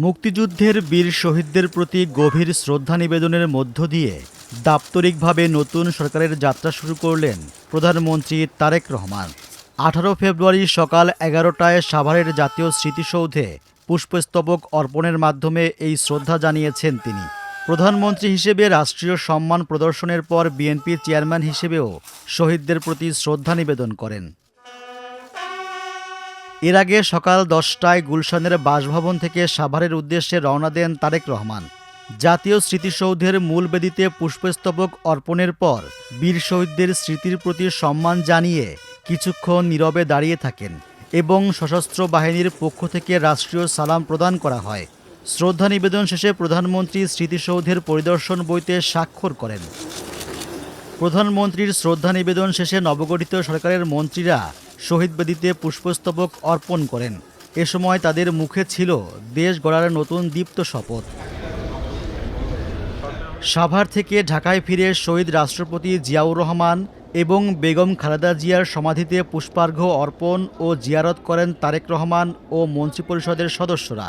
মুক্তিযুদ্ধের বীর শহীদদের প্রতি গভীর শ্রদ্ধা নিবেদনের মধ্য দিয়ে দাপ্তরিকভাবে নতুন সরকারের যাত্রা শুরু করলেন প্রধানমন্ত্রী তারেক রহমান। 18 ফেব্রুয়ারি সকাল 11টায় সাভারের জাতীয় স্মৃতিসৌধে পুষ্পস্তবক অর্পণের মাধ্যমে এই শ্রদ্ধা জানিয়েছেন তিনি। প্রধানমন্ত্রী হিসেবে রাষ্ট্রীয় সম্মান প্রদর্শনের পর বিএনপির চেয়ারম্যান হিসেবেও শহীদদের প্রতি শ্রদ্ধা নিবেদন করেন। এর আগে সকাল 10টায় গুলশানের বাসভবন থেকে সাভারের উদ্দেশ্যে রওনা দেন তারেক রহমান। জাতীয় স্মৃতিসৌধের মূল বেদিতে পুষ্পস্তবক অর্পণের পর বীর শহীদদের স্মৃতির প্রতি সম্মান জানিয়ে কিছুক্ষণ নীরবে দাঁড়িয়ে থাকেন এবং সশস্ত্র বাহিনীর পক্ষ থেকে রাষ্ট্রীয় সালাম প্রদান করা হয়। শ্রদ্ধা নিবেদন শেষে প্রধানমন্ত্রী স্মৃতিসৌধের পরিদর্শন বইতে স্বাক্ষর করেন। প্রধানমন্ত্রীর শ্রদ্ধা নিবেদন শেষে নবগঠিত সরকারের মন্ত্রীরা শহীদ বেদিতে পুষ্পস্তবক অর্পণ করেন। এ সময় তাদের মুখে ছিল দেশ গড়ার নতুন দীপ্ত শপথ। সাভার থেকে ঢাকায় ফিরে শহীদ রাষ্ট্রপতি জিয়াউর রহমান এবং বেগম খালেদা জিয়ার সমাধিতে পুষ্পার্ঘ্য অর্পণ ও জিয়ারত করেন তারেক রহমান ও মন্ত্রিপরিষদের সদস্যরা।